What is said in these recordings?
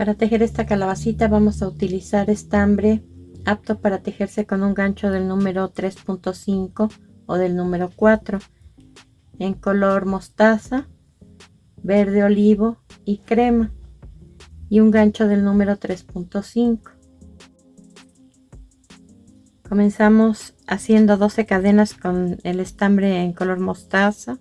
Para tejer esta calabacita vamos a utilizar estambre apto para tejerse con un gancho del número 3.5 o del número 4 en color mostaza, verde olivo y crema, y un gancho del número 3.5. Comenzamos haciendo 12 cadenas con el estambre en color mostaza.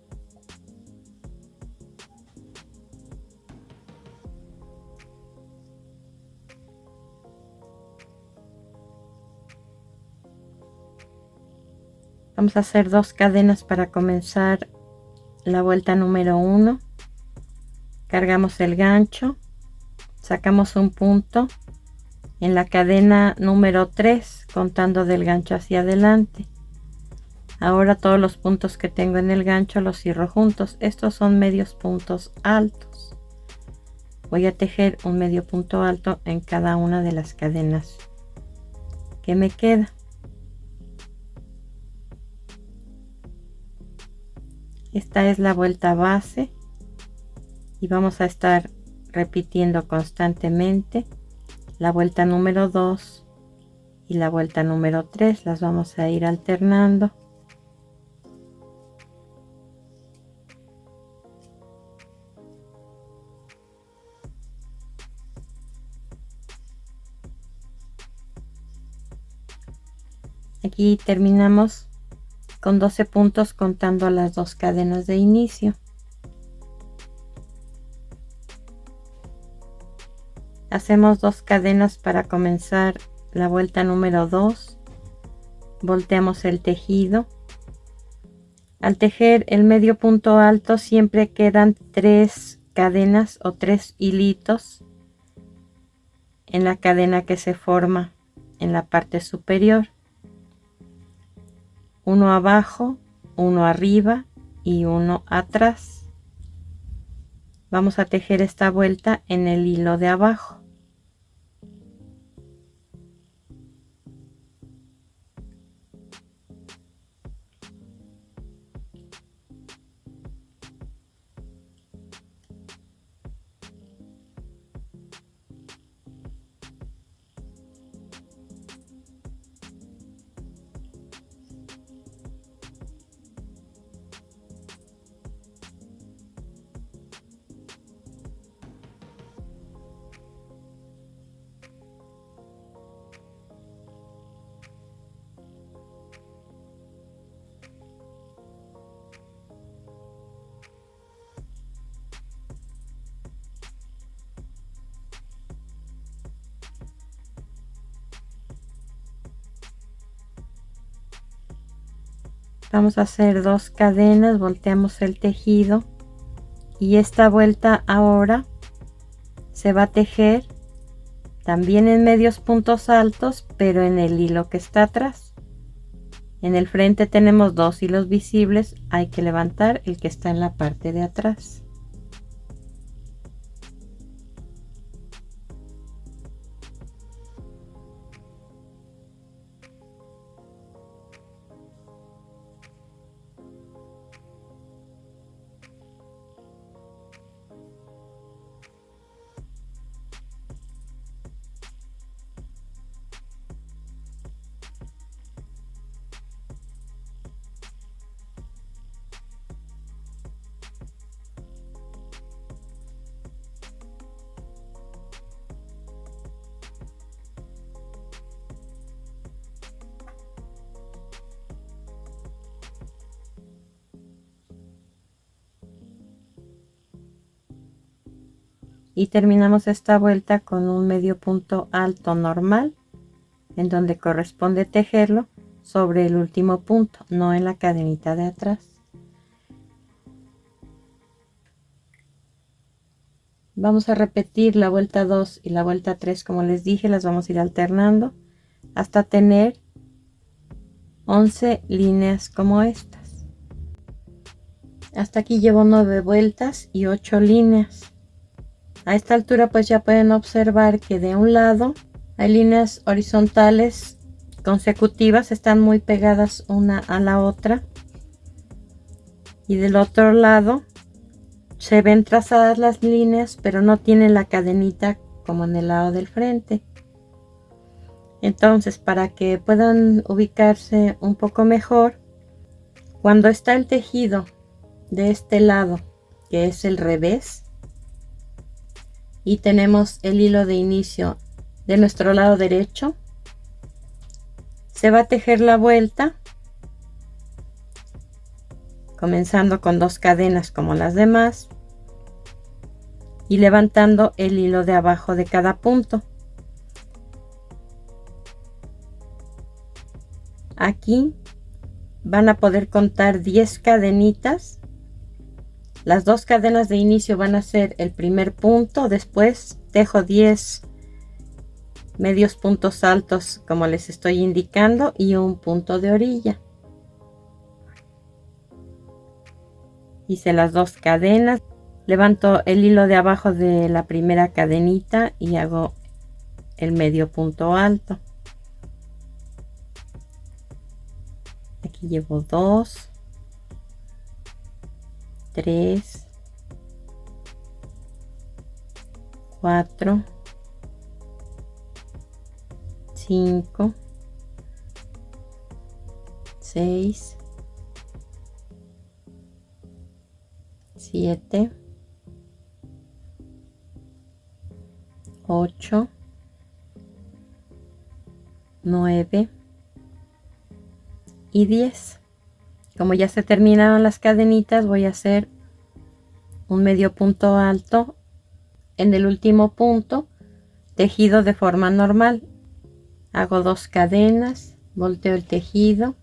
Vamos a hacer 2 cadenas para comenzar la vuelta número 1. Cargamos el gancho, sacamos un punto en la cadena número 3 contando del gancho hacia adelante. Ahora todos los puntos que tengo en el gancho los cierro juntos. Estos son medios puntos altos. Voy a tejer un medio punto alto en cada una de las cadenas que me queda. Esta es la vuelta base y vamos a estar repitiendo constantemente la vuelta número 2 y la vuelta número 3. Las vamos a ir alternando. Aquí terminamos con 12 puntos contando las 2 cadenas de inicio. Hacemos 2 cadenas para comenzar la vuelta número 2. Volteamos el tejido. Al tejer el medio punto alto siempre quedan 3 cadenas o 3 hilitos en la cadena que se forma en la parte superior. Uno abajo, uno arriba y uno atrás. Vamos a tejer esta vuelta en el hilo de abajo. Vamos a hacer 2 cadenas, volteamos el tejido y esta vuelta ahora se va a tejer también en medios puntos altos, pero en el hilo que está atrás. En el frente tenemos 2 hilos visibles, hay que levantar el que está en la parte de atrás. Y terminamos esta vuelta con un medio punto alto normal, en donde corresponde tejerlo sobre el último punto, no en la cadenita de atrás. Vamos a repetir la vuelta 2 y la vuelta 3, como les dije, las vamos a ir alternando hasta tener 11 líneas como estas. Hasta aquí llevo 9 vueltas y 8 líneas. A esta altura pues ya pueden observar que de un lado hay líneas horizontales consecutivas, están muy pegadas una a la otra, y del otro lado se ven trazadas las líneas pero no tienen la cadenita como en el lado del frente. Entonces, para que puedan ubicarse un poco mejor, cuando está el tejido de este lado, que es el revés, y tenemos el hilo de inicio de nuestro lado derecho, se va a tejer la vuelta comenzando con 2 cadenas como las demás y levantando el hilo de abajo de cada punto. Aquí van a poder contar 10 cadenitas. Las 2 cadenas de inicio van a ser el primer punto, después tejo 10 medios puntos altos como les estoy indicando y un punto de orilla. Hice las 2 cadenas, levanto el hilo de abajo de la primera cadenita y hago el medio punto alto. Aquí llevo 2, 3, 4, 5, 6, 7, 8, 9 y 10. Como ya se terminaron las cadenitas, voy a hacer un medio punto alto en el último punto, tejido de forma normal. Hago 2 cadenas, volteo el tejido.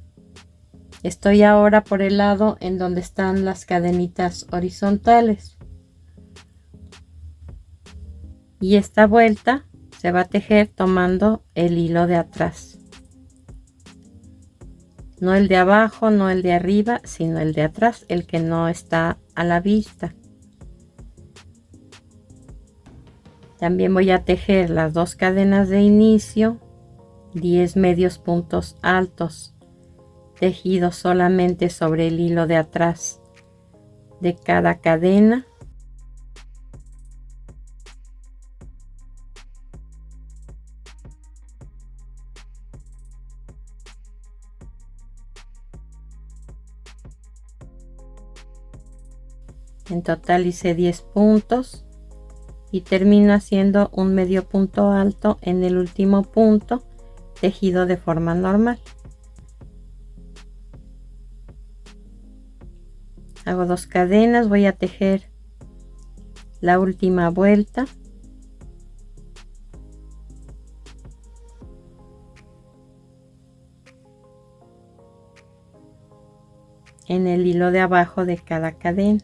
Estoy ahora por el lado en donde están las cadenitas horizontales. Y esta vuelta se va a tejer tomando el hilo de atrás. No el de abajo, no el de arriba, sino el de atrás, el que no está a la vista. También voy a tejer las 2 cadenas de inicio, 10 medios puntos altos, tejidos solamente sobre el hilo de atrás de cada cadena. En total hice 10 puntos y termino haciendo un medio punto alto en el último punto, tejido de forma normal. Hago 2 cadenas, voy a tejer la última vuelta. En el hilo de abajo de cada cadena.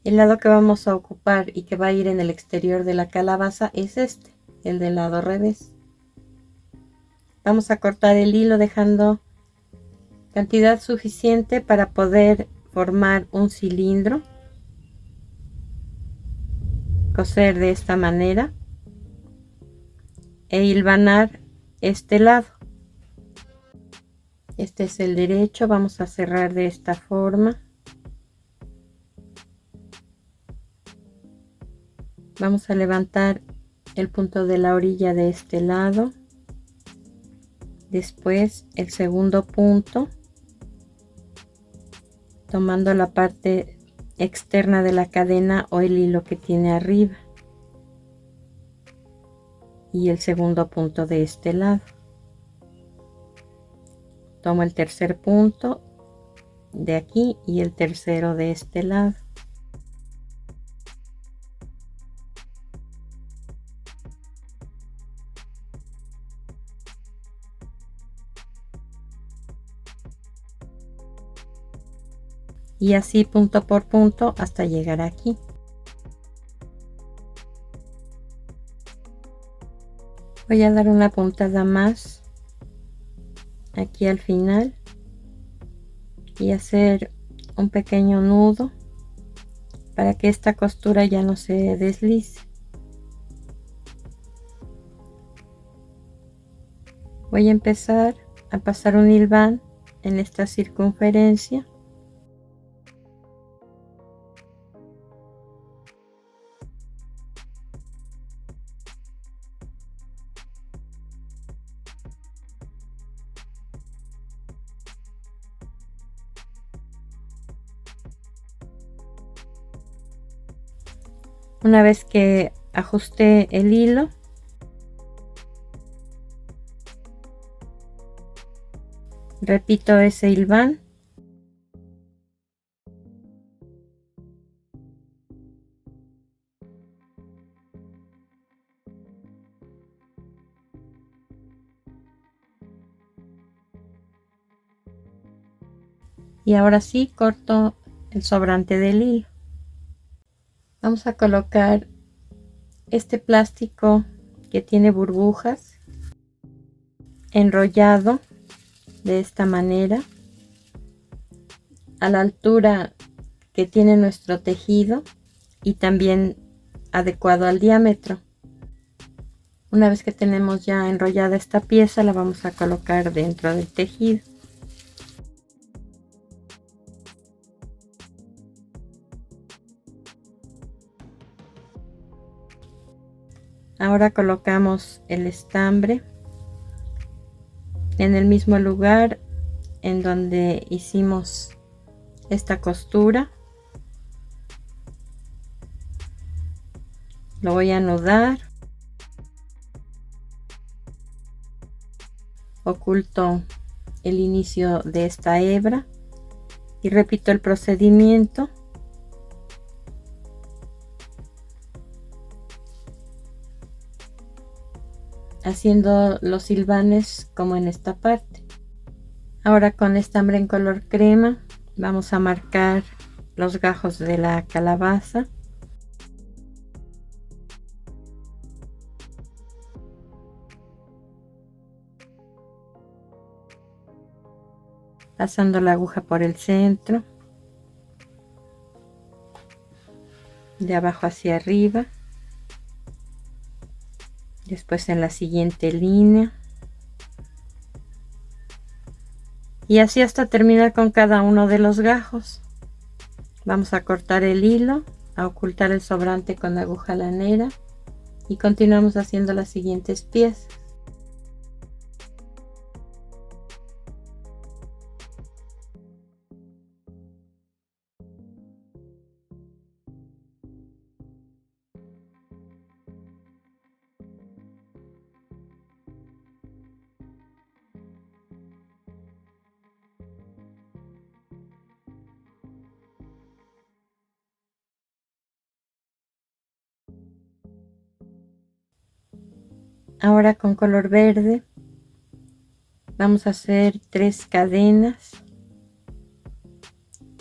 El lado que vamos a ocupar y que va a ir en el exterior de la calabaza es este, el del lado revés. Vamos a cortar el hilo dejando cantidad suficiente para poder formar un cilindro. Coser de esta manera e hilvanar este lado. Este es el derecho, vamos a cerrar de esta forma. Vamos a levantar el punto de la orilla de este lado, después el segundo punto, tomando la parte externa de la cadena o el hilo que tiene arriba, y el segundo punto de este lado. Tomo el tercer punto de aquí y el tercero de este lado. Y así punto por punto hasta llegar aquí. Voy a dar una puntada más aquí al final y hacer un pequeño nudo para que esta costura ya no se deslice. Voy a empezar a pasar un hilván en esta circunferencia. Una vez que ajusté el hilo, repito ese hilván y ahora sí corto el sobrante del hilo. Vamos a colocar este plástico que tiene burbujas enrollado de esta manera a la altura que tiene nuestro tejido y también adecuado al diámetro. Una vez que tenemos ya enrollada esta pieza, la vamos a colocar dentro del tejido. Ahora colocamos el estambre en el mismo lugar en donde hicimos esta costura. Lo voy a anudar. Oculto el inicio de esta hebra y repito el procedimiento. Haciendo los hilvanes como en esta parte. Ahora con estambre en color crema vamos a marcar los gajos de la calabaza. Pasando la aguja por el centro, de abajo hacia arriba, después en la siguiente línea y así hasta terminar con cada uno de los gajos. Vamos a cortar el hilo, a ocultar el sobrante con la aguja lanera y continuamos haciendo las siguientes piezas. Ahora con color verde vamos a hacer 3 cadenas,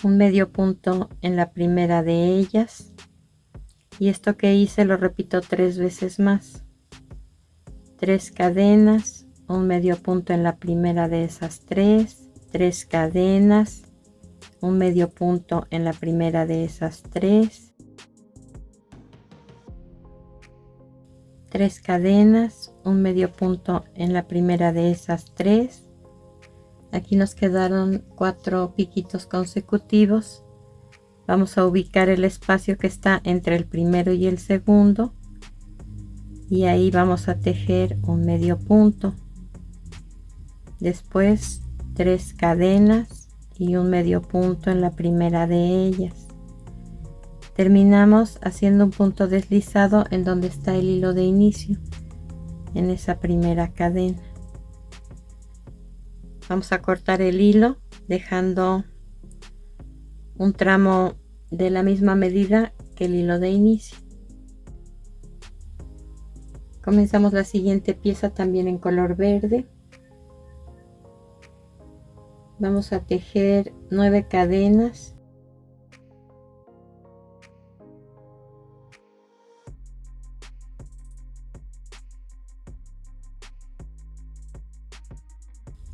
un medio punto en la primera de ellas y esto que hice lo repito 3 veces más. 3 cadenas, un medio punto en la primera de esas 3 cadenas, un medio punto en la primera de esas 3 cadenas, un medio punto en la primera de esas 3. Aquí nos quedaron 4 piquitos consecutivos. Vamos a ubicar el espacio que está entre el primero y el segundo y ahí vamos a tejer un medio punto. Después 3 cadenas y un medio punto en la primera de ellas. Terminamos haciendo un punto deslizado en donde está el hilo de inicio, en esa primera cadena. Vamos a cortar el hilo dejando un tramo de la misma medida que el hilo de inicio. Comenzamos la siguiente pieza también en color verde. Vamos a tejer 9 cadenas.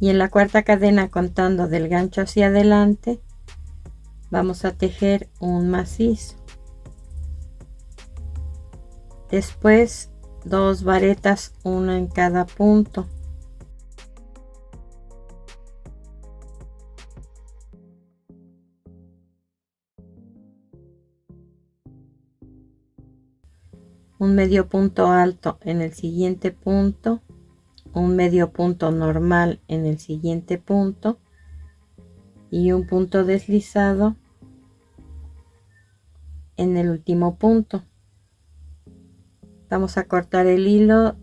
y en la cuarta cadena, contando del gancho hacia adelante, vamos a tejer un macizo. Después 2 varetas, una en cada punto. Un medio punto alto en el siguiente punto, un medio punto normal en el siguiente punto y un punto deslizado en el último punto. Vamos a cortar el hilo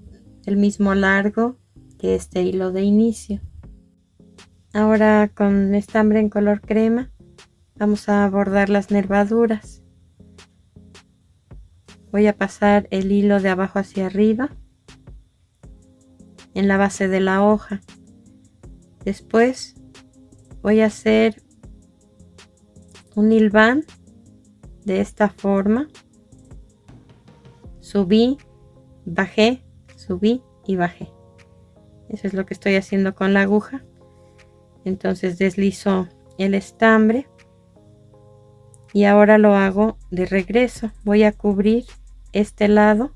el mismo largo que este hilo de inicio. Ahora con estambre en color crema vamos a bordar las nervaduras. Voy a pasar el hilo de abajo hacia arriba en la base de la hoja. Después voy a hacer un hilván de esta forma. Subí, bajé, subí y bajé. Eso es lo que estoy haciendo con la aguja. Entonces deslizo el estambre y ahora lo hago de regreso. Voy a cubrir este lado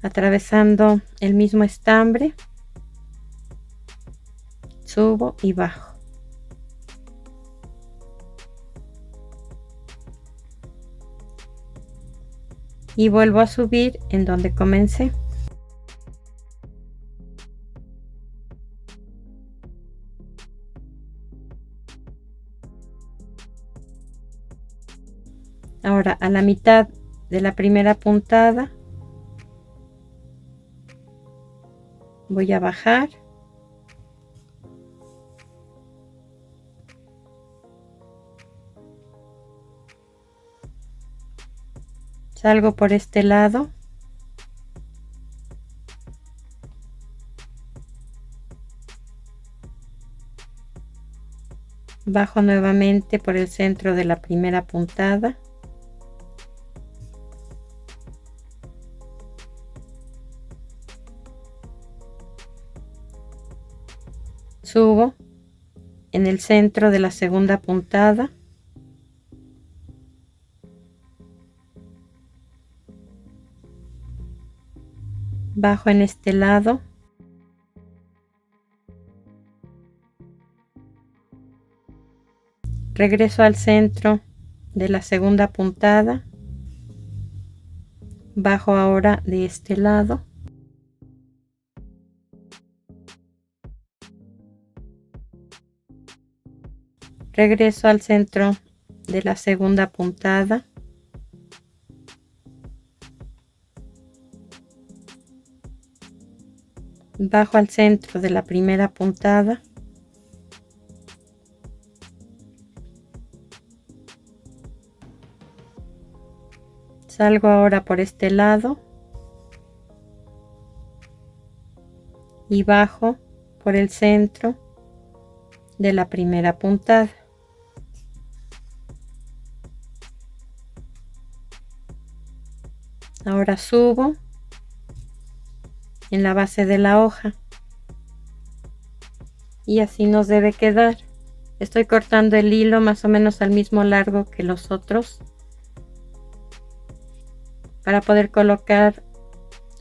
atravesando el mismo estambre, subo y bajo. Y vuelvo a subir en donde comencé. Ahora a la mitad de la primera puntada voy a bajar salgo por este lado, bajo nuevamente por el centro de la primera puntada, subo en el centro de la segunda puntada, bajo en este lado, regreso al centro de la segunda puntada, bajo ahora de este lado, regreso al centro de la segunda puntada, bajo al centro de la primera puntada, salgo ahora por este lado y bajo por el centro de la primera puntada. Ahora subo en la base de la hoja y así nos debe quedar. Estoy cortando el hilo más o menos al mismo largo que los otros para poder colocar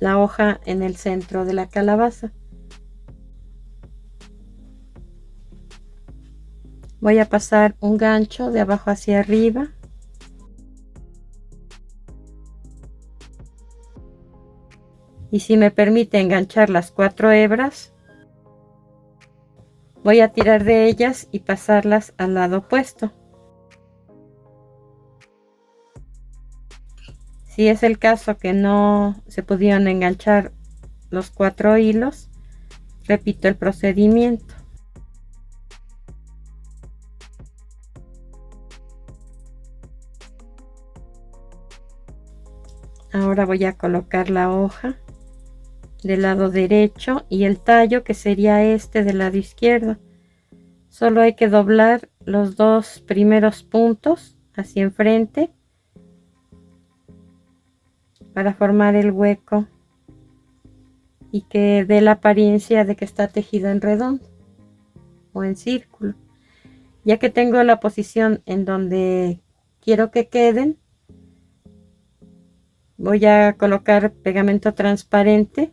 la hoja en el centro de la calabaza. Voy a pasar un gancho de abajo hacia arriba y si me permite enganchar las 4 hebras, voy a tirar de ellas y pasarlas al lado opuesto. Si es el caso que no se pudieron enganchar los 4 hilos, repito el procedimiento. Ahora voy a colocar la hoja del lado derecho y el tallo, que sería este del lado izquierdo. Solo hay que doblar los 2 primeros puntos hacia enfrente para formar el hueco y que dé la apariencia de que está tejido en redondo o en círculo. Ya que tengo la posición en donde quiero que queden, voy a colocar pegamento transparente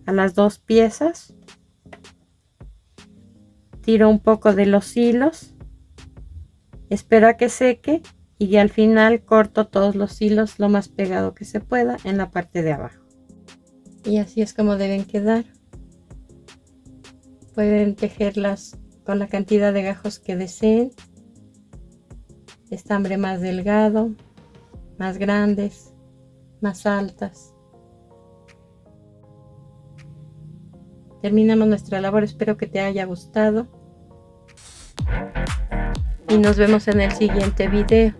a las dos piezas, tiro un poco de los hilos, espero a que seque y al final corto todos los hilos lo más pegado que se pueda en la parte de abajo. Y así es como deben quedar. Pueden tejerlas con la cantidad de gajos que deseen, estambre más delgado, más grandes, más altas. Terminamos nuestra labor, espero que te haya gustado y nos vemos en el siguiente video.